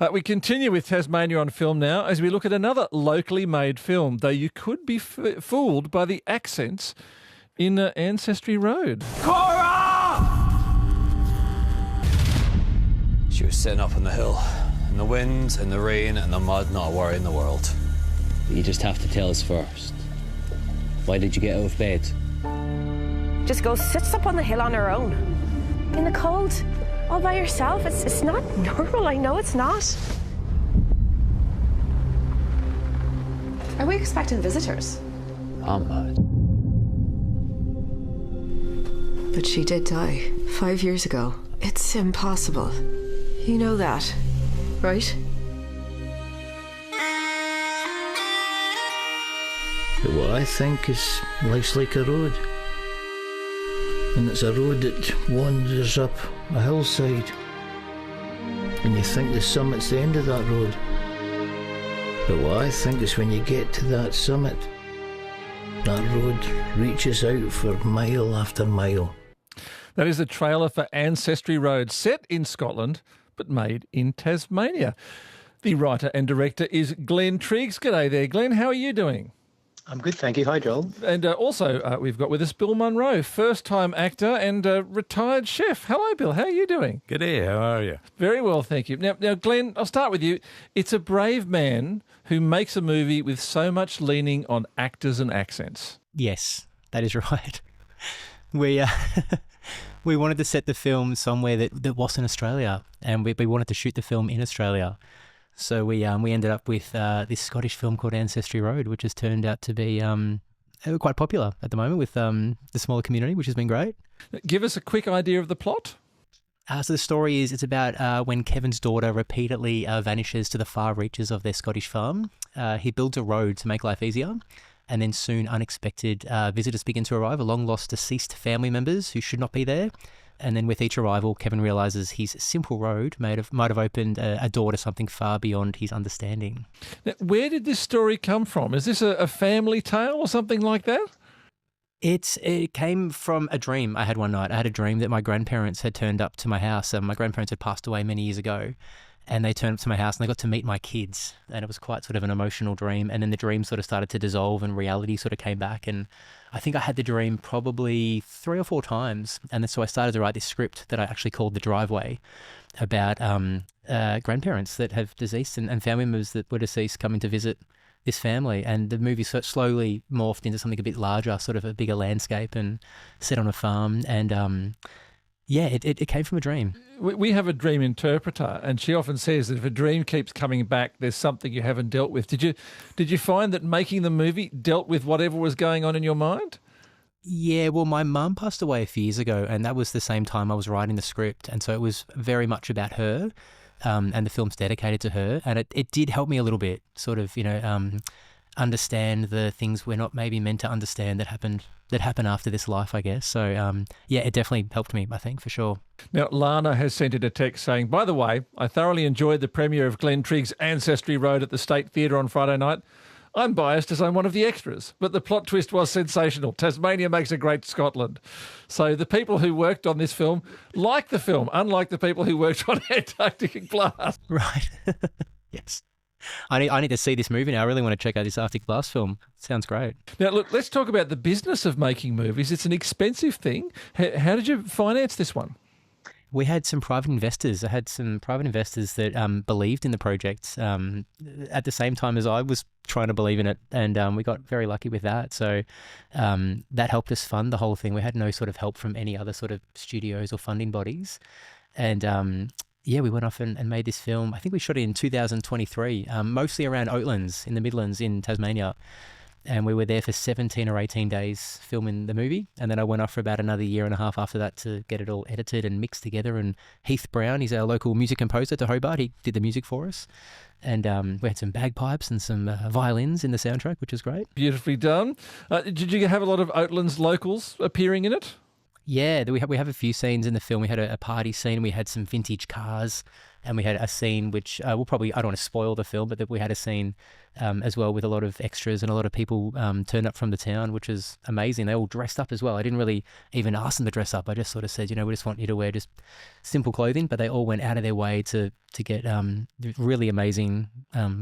We continue with Tasmania on film now as we look at another locally made film, though you could be fooled by the accents in Ancestry Road. Cora! She was sitting up on the hill, in the wind, in the rain, and the mud, not a worry in the world. You just have to tell us first. Why did you get out of bed? Just goes, sits up on the hill on her own. In the cold, all by herself. It's not normal, I know it's not. Are we expecting visitors? I'm mad. But she did die 5 years ago. It's impossible. You know that, right? But what I think is life's like a road. And it's a road that wanders up a hillside. And you think the summit's the end of that road. But what I think is when you get to that summit, that road reaches out for mile after mile. That is a trailer for Ancestry Road, set in Scotland but made in Tasmania. The writer and director is Glenn Triggs. G'day there, Glenn. How are you doing? I'm good, thank you. Hi, Joel. And also we've got with us Bill Munro, first-time actor and retired chef. Hello, Bill. How are you doing? Good day, how are you? Very well, thank you. Now, Glenn, I'll start with you. It's a brave man who makes a movie with so much leaning on actors and accents. Yes, that is right. We wanted to set the film somewhere that wasn't Australia, and we wanted to shoot the film in Australia. So we ended up with this Scottish film called Ancestry Road, which has turned out to be quite popular at the moment with the smaller community, which has been great. Give us a quick idea of the plot. So the story is, it's about when Kevin's daughter repeatedly vanishes to the far reaches of their Scottish farm. He builds a road to make life easier, and then soon unexpected visitors begin to arrive, long-lost deceased family members who should not be there. And then with each arrival, Kevin realises his simple road might have opened a door to something far beyond his understanding. Now, where did this story come from? Is this a family tale or something like that? It came from a dream I had one night. I had a dream that my grandparents had turned up to my house. My grandparents had passed away many years ago, and they turned up to my house and they got to meet my kids. And it was quite sort of an emotional dream. And then the dream sort of started to dissolve and reality sort of came back. And I think I had the dream probably 3 or 4 times. And so I started to write this script that I actually called The Driveway, about grandparents that have deceased and family members that were deceased coming to visit this family. And the movie sort of slowly morphed into something a bit larger, sort of a bigger landscape and set on a farm. And it came from a dream. We have a dream interpreter, and she often says that if a dream keeps coming back, there's something you haven't dealt with. Did you find that making the movie dealt with whatever was going on in your mind? Yeah, well, my mum passed away a few years ago, and that was the same time I was writing the script, and so it was very much about her, and the film's dedicated to her, and it did help me a little bit, sort of, understand the things we're not maybe meant to understand that happen after this life, I guess. So, it definitely helped me, I think, for sure. Now, Lana has sent in a text saying, by the way, I thoroughly enjoyed the premiere of Glenn Triggs' Ancestry Road at the State Theatre on Friday night. I'm biased as I'm one of the extras, but the plot twist was sensational. Tasmania makes a great Scotland. So the people who worked on this film like the film, unlike the people who worked on Antarctic Glass. Right. Yes. I need to see this movie now. I really want to check out this Arctic Glass film. Sounds great. Now, look, let's talk about the business of making movies. It's an expensive thing. How did you finance this one? We had some private investors. I had some private investors that believed in the project at the same time as I was trying to believe in it, and we got very lucky with that. So that helped us fund the whole thing. We had no sort of help from any other sort of studios or funding bodies. And we went off and made this film. I think we shot it in 2023, mostly around Oatlands in the Midlands in Tasmania. And we were there for 17 or 18 days filming the movie. And then I went off for about another year and a half after that to get it all edited and mixed together. And Heath Brown, he's our local music composer to Hobart. He did the music for us. And we had some bagpipes and some violins in the soundtrack, which was great. Beautifully done. Did you have a lot of Oatlands locals appearing in it? Yeah, we have a few scenes in the film. We had a party scene. We had some vintage cars And we had a scene which I don't want to spoil the film, but that we had a scene as well with a lot of extras and a lot of people turned up from the town, which is amazing. They all dressed up as well. I didn't really even ask them to dress up. I just sort of said, we just want you to wear just simple clothing, but they all went out of their way to get really amazing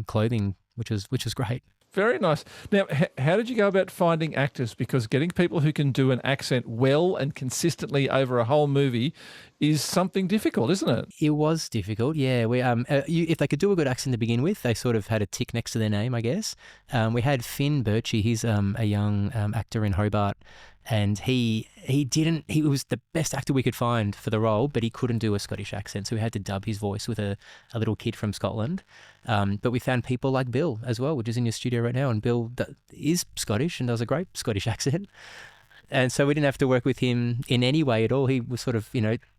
clothing, which was great. Very nice. Now, how did you go about finding actors? Because getting people who can do an accent well and consistently over a whole movie is something difficult, isn't it? It was difficult, yeah. We if they could do a good accent to begin with, they sort of had a tick next to their name, I guess. We had Finn Birchie. He's a young actor in Hobart, and he was the best actor we could find for the role, but he couldn't do a Scottish accent, so we had to dub his voice with a little kid from Scotland. But we found people like Bill as well, which is in your studio right now, and Bill is Scottish and does a great Scottish accent. And so we didn't have to work with him in any way at all. He was sort of,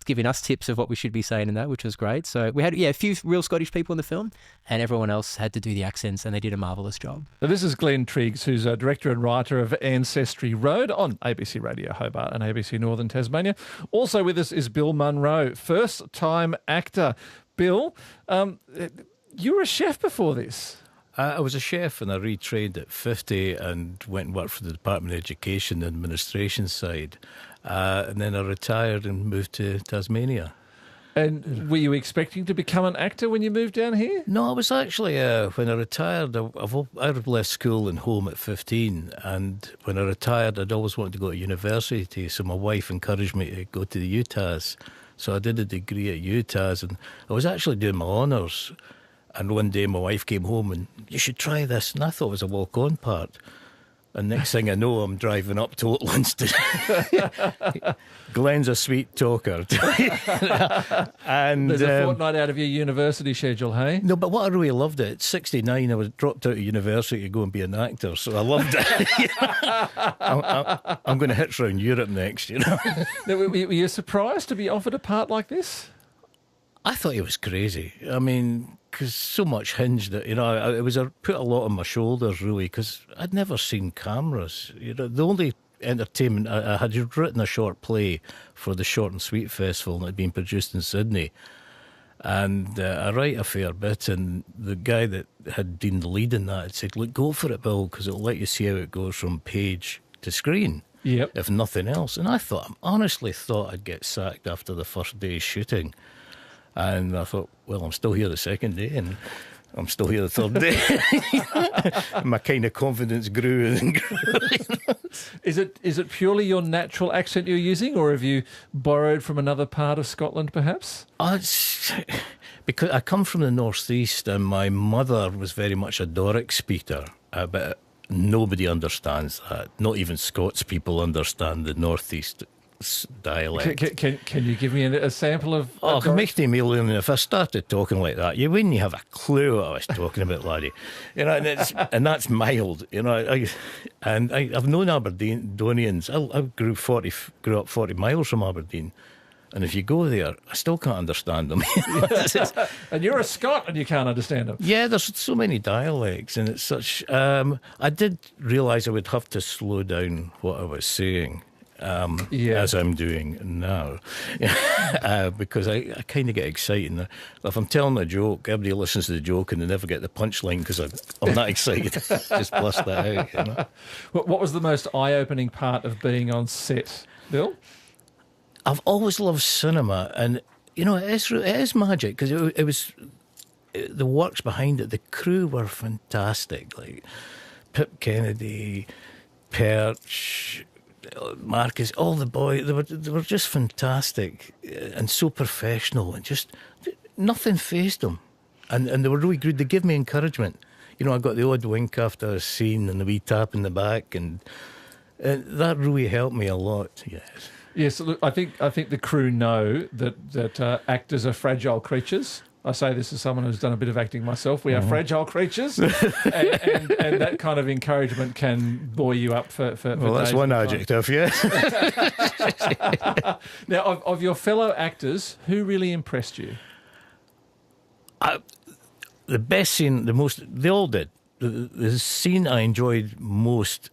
giving us tips of what we should be saying and that, which was great. So we had, a few real Scottish people in the film, and everyone else had to do the accents, and they did a marvellous job. So this is Glenn Triggs, who's a director and writer of Ancestry Road on ABC Radio Hobart and ABC Northern Tasmania. Also with us is Bill Munro, first-time actor. Bill, you were a chef before this. I was a chef and I retrained at 50 and went and worked for the Department of Education and Administration side. And then I retired and moved to Tasmania. And were you expecting to become an actor when you moved down here? No, I was actually, when I retired, I left school and home at 15. And when I retired, I'd always wanted to go to university. So my wife encouraged me to go to the UTAS. So I did a degree at UTAS and I was actually doing my honours. And one day my wife came home and, you should try this. And I thought it was a walk-on part. And next thing I know, I'm driving up to Oatlands to... Glenn's a sweet talker. And there's a fortnight out of your university schedule, hey? No, but what I really loved it, at 69, I was dropped out of university to go and be an actor. So I loved it. I'm going to hitch around Europe next, Now, were you surprised to be offered a part like this? I thought it was crazy. I mean... because so much hinged that, it was put a lot on my shoulders, really, because I'd never seen cameras. The only entertainment, I had written a short play for the Short and Sweet Festival that had been produced in Sydney. And I write a fair bit, and the guy that had been the lead in that had said, look, go for it, Bill, because it'll let you see how it goes from page to screen, if nothing else. And I honestly thought I'd get sacked after the first day's shooting. And I thought, well, I'm still here the second day and I'm still here the third day. My kind of confidence grew and grew. Is it purely your natural accent you're using, or have you borrowed from another part of Scotland, perhaps? It's because I come from the northeast and my mother was very much a Doric speaker, but nobody understands that. Not even Scots people understand the northeast dialect. Can you give me a sample of... if I started talking like that, you wouldn't have a clue what I was talking about, laddie. And that's mild. I've known Aberdonians. I grew up 40 miles from Aberdeen, and if you go there, I still can't understand them. And you're a Scot and you can't understand them. Yeah, there's so many dialects, and it's such... I did realise I would have to slow down what I was saying. As I'm doing now, because I kind of get excited. If I'm telling a joke, everybody listens to the joke and they never get the punchline because I'm that excited. Just blast that out. What was the most eye-opening part of being on set, Bill? I've always loved cinema, and it is magic because it was the works behind it. The crew were fantastic, like Pip Kennedy, Perch, Marcus, all the boys, they were just fantastic and so professional, and just nothing fazed them, and they were really good. They gave me encouragement. I got the odd wink after a scene and the wee tap in the back, and that really helped me a lot. Yes, look, I think the crew know that actors are fragile creatures. I say this as someone who's done a bit of acting myself. We are fragile creatures, and that kind of encouragement can buoy you up for well, that's one adjective, yeah. Now, of your fellow actors, who really impressed you? The best scene, they all did. The scene I enjoyed most,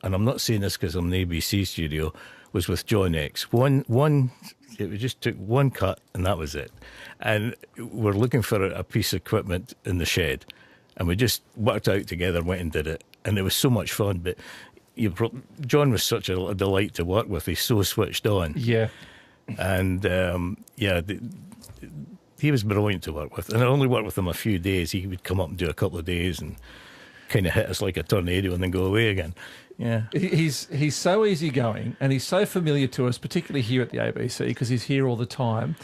and I'm not saying this because I'm in the ABC studio, was with John X. One it just took one cut and that was it. And we're looking for a piece of equipment in the shed, and we just worked out together, went and did it, and it was so much fun. But John was such a delight to work with. He's so switched on. Yeah. And he was brilliant to work with. And I only worked with him a few days. He would come up and do a couple of days and kind of hit us like a tornado and then go away again. Yeah. He's so easygoing, and he's so familiar to us, particularly here at the ABC, because he's here all the time.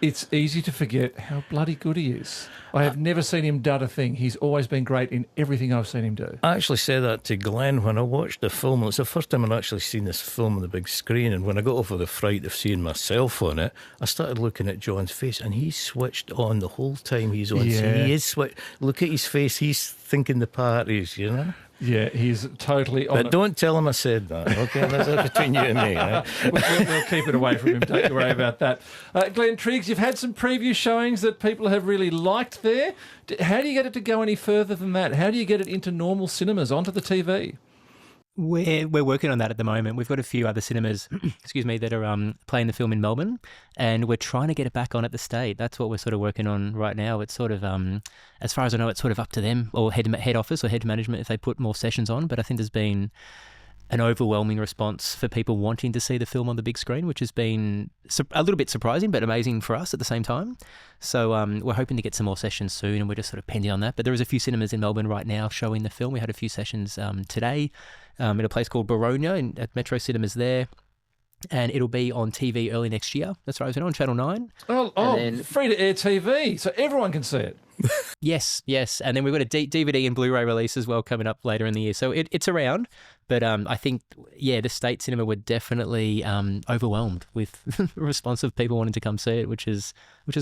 It's easy to forget how bloody good he is. I have never seen him dud a thing. He's always been great in everything I've seen him do. I actually said that to Glenn when I watched the film. It's the first time I'd actually seen this film on the big screen, and when I got over the fright of seeing myself on it, I started looking at John's face, and he's switched on the whole time he's on. Yeah. So he is look at his face, he's thinking the parties, you know? Yeah, he's totally on But it. don't tell him I said that, okay? That's between you and me, right? We'll keep it away from him. Don't you worry about that. Glenn Triggs, you've had some preview showings that people have really liked there. How do you get it to go any further than that? How do you get it into normal cinemas, onto the TV? We're working on that at the moment. We've got a few other cinemas, excuse me, that are playing the film in Melbourne, and we're trying to get it back on at the State. That's what we're sort of working on right now. It's sort of, as far as I know, it's sort of up to them, or head office or head management, if they put more sessions on. But I think there's been an overwhelming response for people wanting to see the film on the big screen, which has been a little bit surprising but amazing for us at the same time. So we're hoping to get some more sessions soon, and we're just sort of pending on that. But there is a few cinemas in Melbourne right now showing the film. We had a few sessions today at a place called Baronia at Metro Cinemas there. And it'll be on TV early next year. That's right, on Channel 9. Oh, free-to-air TV, so everyone can see it. Yes. And then we've got a DVD and Blu-ray release as well coming up later in the year. So it's around. But I think, the State Cinema were definitely overwhelmed with the response of people wanting to come see it, which is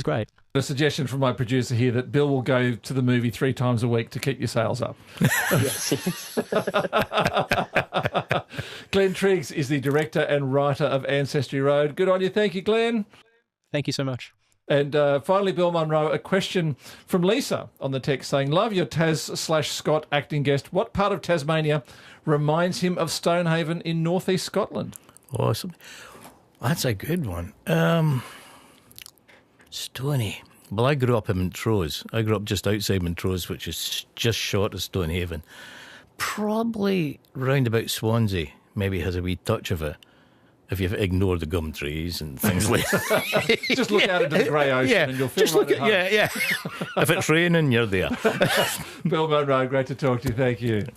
great. A suggestion from my producer here that Bill will go to the movie 3 times a week to keep your sales up. Glenn Triggs is the director and writer of Ancestry Road. Good on you. Thank you, Glenn. Thank you so much. And finally, Bill Munro, a question from Lisa on the text saying, love your Tas/Scott acting guest. What part of Tasmania reminds him of Stonehaven in northeast Scotland? Awesome. That's a good one. Stoney. Well, I grew up in Montrose. I grew up just outside Montrose, which is just short of Stonehaven. Probably round about Swansea. Maybe has a wee touch of it. If you've ignored the gum trees and things like that. Just look out into the grey ocean and you'll feel just right look at home. If it's raining, you're there. Bill Munro, great to talk to you. Thank you.